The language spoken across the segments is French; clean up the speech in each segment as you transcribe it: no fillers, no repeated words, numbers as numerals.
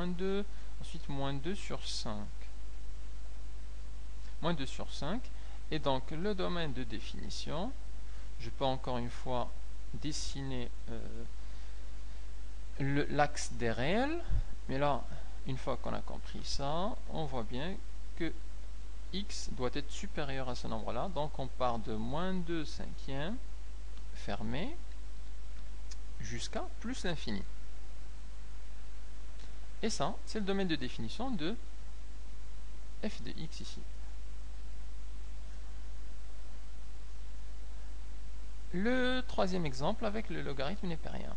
2, ensuite moins 2 sur 5. Moins 2 sur 5. Et donc le domaine de définition, je peux encore une fois dessiner l'axe des réels. Mais là, une fois qu'on a compris ça, on voit bien que x doit être supérieur à ce nombre-là. Donc on part de moins 2 cinquièmes fermé jusqu'à plus l'infini. Et ça, c'est le domaine de définition de f de x ici. Le troisième exemple avec le logarithme népérien.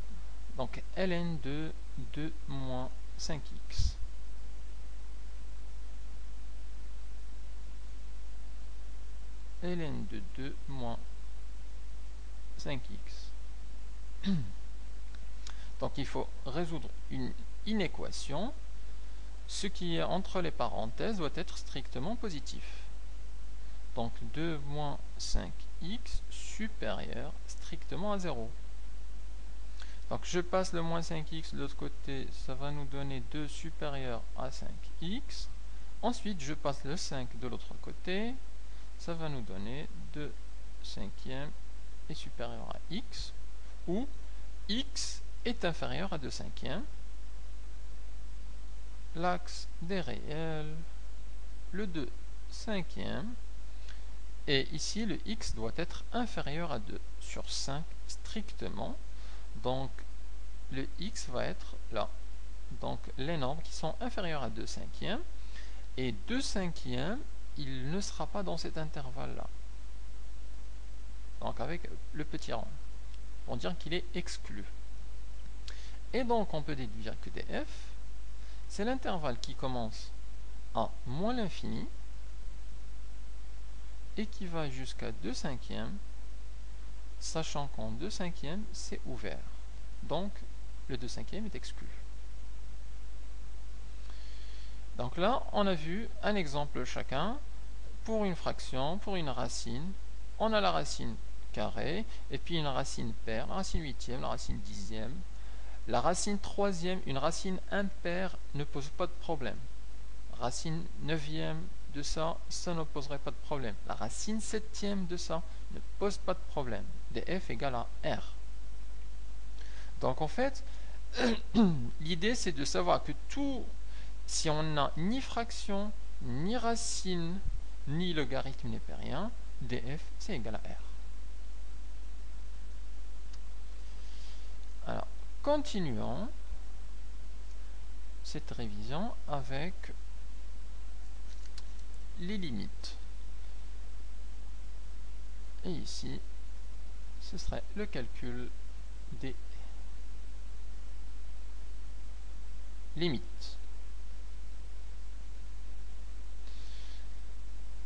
Donc ln de 2 moins 5x. ln de 2 moins 5x. Donc il faut résoudre une inéquation. Ce qui est entre les parenthèses doit être strictement positif. Donc 2 moins 5x supérieur strictement à 0. Donc je passe le moins 5x de l'autre côté, ça va nous donner 2 supérieur à 5x. Ensuite je passe le 5 de l'autre côté, ça va nous donner 2 cinquièmes est supérieur à x, où x est inférieur à 2 cinquièmes. L'axe des réels, le 2 cinquièmes, et ici le x doit être inférieur à 2 sur 5 strictement, donc le x va être là. Donc les nombres qui sont inférieurs à 2 cinquièmes, et 2 cinquièmes, il ne sera pas dans cet intervalle-là. Donc avec le petit rond, pour dire qu'il est exclu. Et donc on peut déduire que df, c'est l'intervalle qui commence à moins l'infini et qui va jusqu'à 2 cinquièmes, sachant qu'en 2 cinquièmes, c'est ouvert. Donc, le 2 cinquièmes est exclu. Donc là, on a vu un exemple chacun pour une fraction, pour une racine. On a la racine carrée, et puis une racine paire, la racine huitième, la racine dixième. La racine troisième, une racine impaire, ne pose pas de problème. Racine neuvième de ça, ça ne poserait pas de problème. La racine septième de ça ne pose pas de problème. df égale à r. Donc en fait, l'idée c'est de savoir que tout, si on n'a ni fraction, ni racine, ni logarithme népérien, df c'est égal à r. Alors, continuons cette révision avec les limites. Et ici, ce serait le calcul des limites.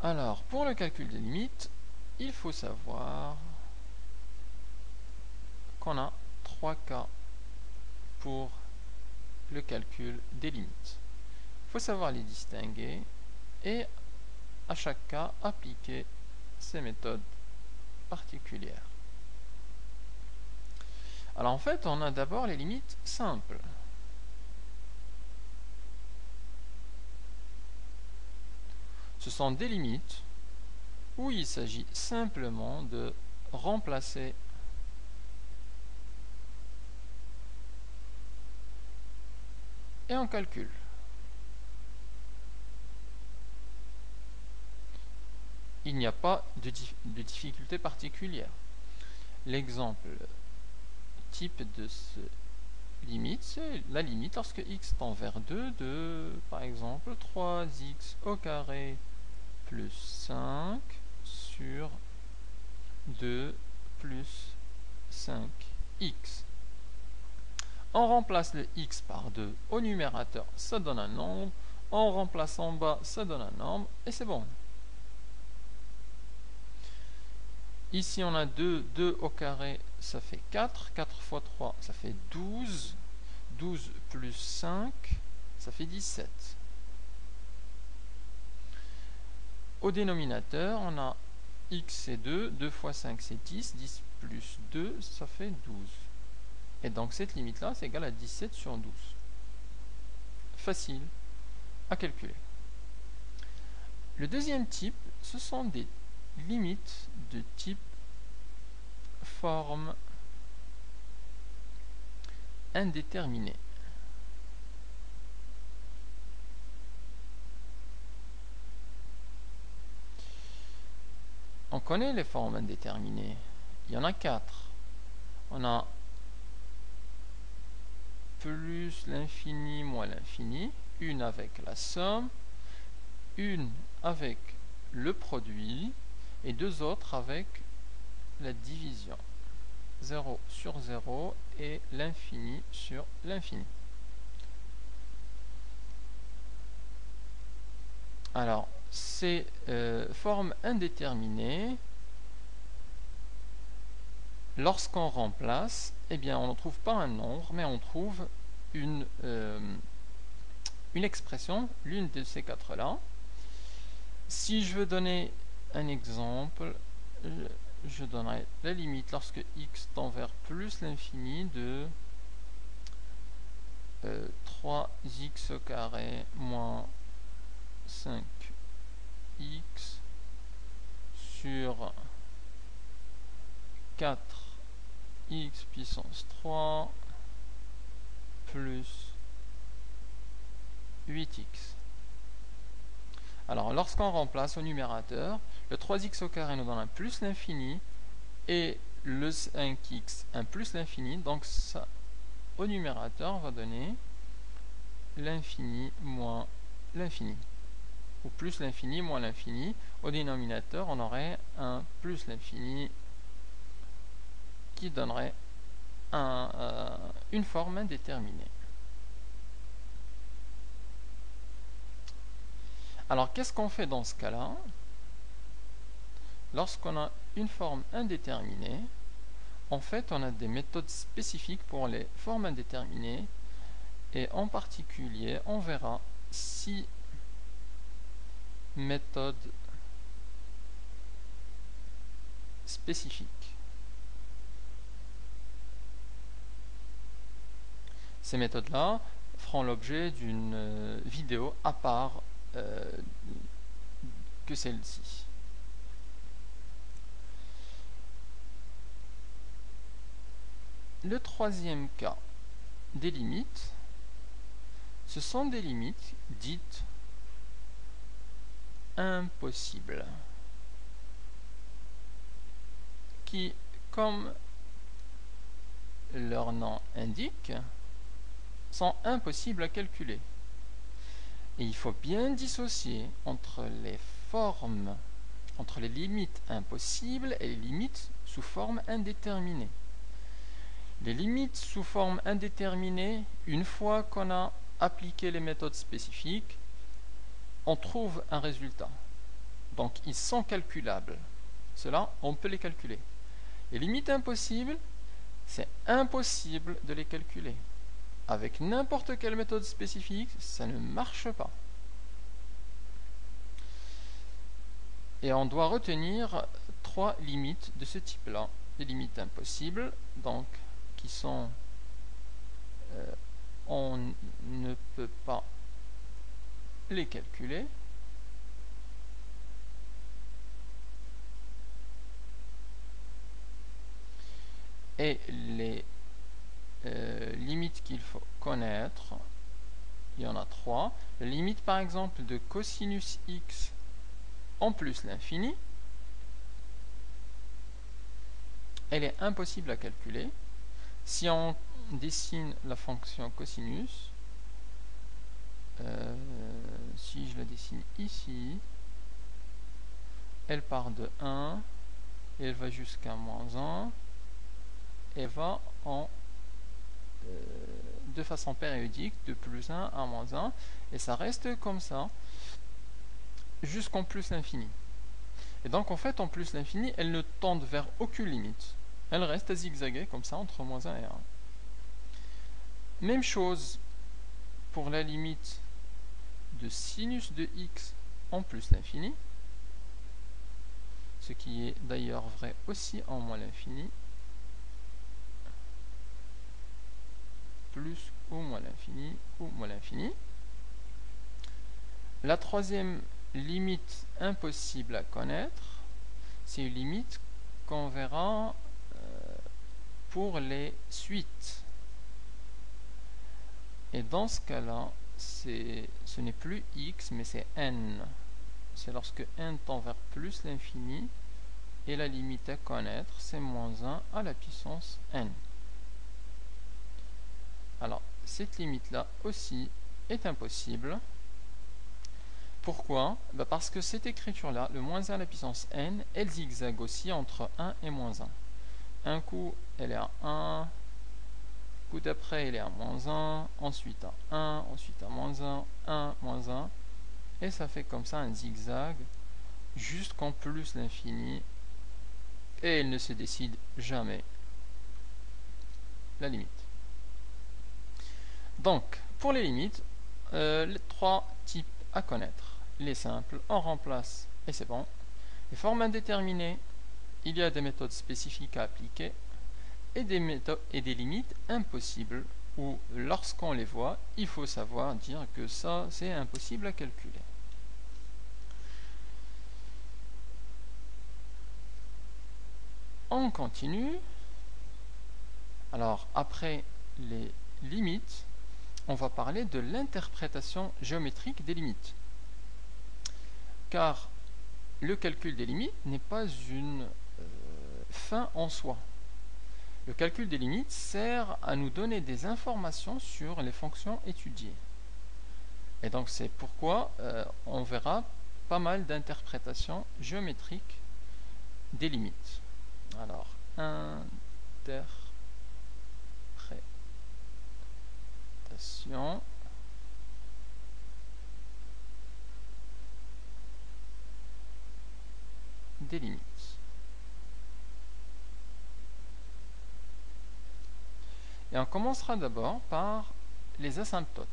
Alors, pour le calcul des limites, il faut savoir qu'on a 3 cas pour le calcul des limites. Il faut savoir les distinguer et à chaque cas appliquer ces méthodes particulières. Alors en fait, on a d'abord les limites simples. Ce sont des limites où il s'agit simplement de remplacer et on calcule. Il n'y a pas de difficulté particulière. L'exemple type de ce limite, c'est la limite lorsque x tend vers 2 de, par exemple, 3x au carré plus 5 sur 2 plus 5x. On remplace le x par 2 au numérateur, ça donne un nombre. On remplace en bas, ça donne un nombre, et c'est bon. Ici, on a 2, 2 au carré, ça fait 4. 4 fois 3, ça fait 12. 12 plus 5, ça fait 17. Au dénominateur, on a x c'est 2. 2 fois 5, c'est 10. 10 plus 2, ça fait 12. Et donc, cette limite-là, c'est égal à 17 sur 12. facile à calculer. Le deuxième type, ce sont des limites de type forme indéterminée. On connaît les formes indéterminées. Il y en a 4. On a plus l'infini moins l'infini, une avec la somme, une avec le produit et deux autres avec la division. 0 sur 0 et l'infini sur l'infini. Alors, ces formes indéterminées, lorsqu'on remplace, eh bien, on ne trouve pas un nombre, mais on trouve une expression, l'une de ces quatre-là. Si je veux donner un exemple, je donnerai la limite lorsque x tend vers plus l'infini de 3x au carré moins 5x sur 4x puissance 3 plus 8x. Alors, lorsqu'on remplace au numérateur, le 3x au carré nous donne un plus l'infini et le 5x un plus l'infini. Donc, ça, au numérateur, va donner l'infini moins l'infini. Ou plus l'infini moins l'infini. Au dénominateur, on aurait un plus l'infini qui donnerait une forme indéterminée. Alors, qu'est-ce qu'on fait dans ce cas-là? Lorsqu'on a une forme indéterminée, en fait, on a des méthodes spécifiques pour les formes indéterminées, et en particulier, on verra 6 méthodes spécifiques. Ces méthodes-là feront l'objet d'une vidéo à part que celle-ci. Le troisième cas des limites, ce sont des limites dites impossibles, qui, comme leur nom indique, sont impossibles à calculer. Et il faut bien dissocier entre les formes, entre les limites impossibles et les limites sous forme indéterminée. Les limites sous forme indéterminée, une fois qu'on a appliqué les méthodes spécifiques, on trouve un résultat. Donc ils sont calculables. Cela, on peut les calculer. Les limites impossibles, c'est impossible de les calculer. Avec n'importe quelle méthode spécifique, ça ne marche pas. Et on doit retenir 3 limites de ce type-là. Les limites impossibles, donc, qui sont on ne peut pas les calculer. Et les limites qu'il faut connaître, il y en a 3. La limite par exemple de cosinus x en plus l'infini, elle est impossible à calculer. Si on dessine la fonction cosinus, si je la dessine ici, elle part de 1 et elle va jusqu'à moins 1 et va de façon périodique de plus 1 à moins 1 et ça reste comme ça jusqu'en plus l'infini. Et donc en fait en plus l'infini elle ne tend vers aucune limite, elle reste à zigzaguer comme ça entre moins 1 et 1. Même chose pour la limite de sinus de x en plus l'infini, ce qui est d'ailleurs vrai aussi en moins l'infini, plus ou moins l'infini ou moins l'infini. La troisième limite impossible à connaître, c'est une limite qu'on verra pour les suites. Et dans ce cas-là, ce n'est plus x, mais c'est n. C'est lorsque n tend vers plus l'infini, et la limite à connaître, c'est moins 1 à la puissance n. Alors, cette limite-là aussi est impossible. Pourquoi? Parce que cette écriture-là, le moins 1 à la puissance n, elle zigzague aussi entre 1 et moins 1. Un coup, elle est à 1, le coup d'après, elle est à moins 1, ensuite à 1, ensuite à moins 1, 1, moins 1, et ça fait comme ça un zigzag jusqu'en plus l'infini, et elle ne se décide jamais, la limite. Donc, pour les limites, les trois types à connaître. Les simples, on remplace et c'est bon. Les formes indéterminées, il y a des méthodes spécifiques à appliquer et des limites impossibles où lorsqu'on les voit, il faut savoir dire que ça c'est impossible à calculer. On continue. Alors après les limites, on va parler de l'interprétation géométrique des limites. Car le calcul des limites n'est pas une fin en soi. Le calcul des limites sert à nous donner des informations sur les fonctions étudiées. Et donc c'est pourquoi on verra pas mal d'interprétations géométriques des limites. Alors, interprétation des limites. Et on commencera d'abord par les asymptotes.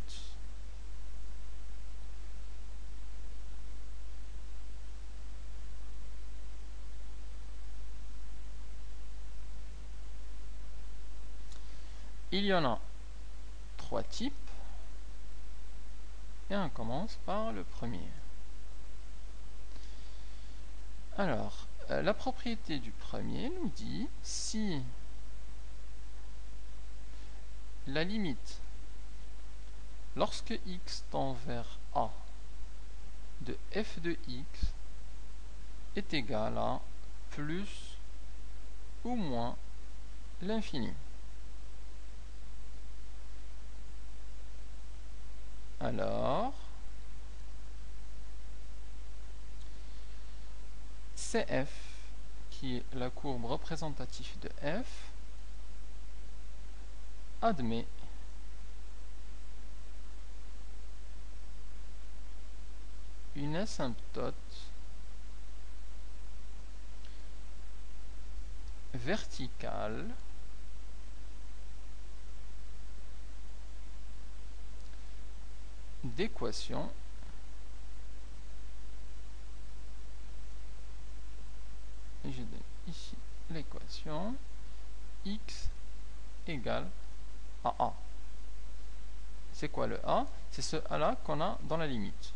Il y en a trois types et on commence par le premier. Alors, la propriété du premier nous dit si la limite lorsque x tend vers a de f de x est égale à plus ou moins l'infini. Alors, CF, qui est la courbe représentative de f, admet une asymptote verticale d'équation et je donne ici l'équation x égale à a. C'est quoi le a? C'est ce a là qu'on a dans la limite.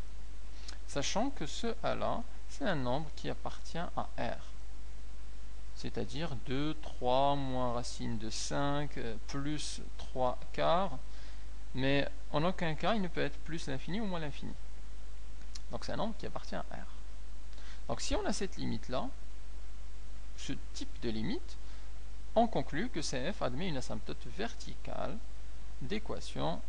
Sachant que ce a là, c'est un nombre qui appartient à R. C'est-à-dire 2, 3, moins racine de 5, plus 3 quarts. Mais en aucun cas, il ne peut être plus l'infini ou moins l'infini. Donc c'est un nombre qui appartient à R. Donc si on a cette limite-là, ce type de limite, on conclut que CF admet une asymptote verticale d'équation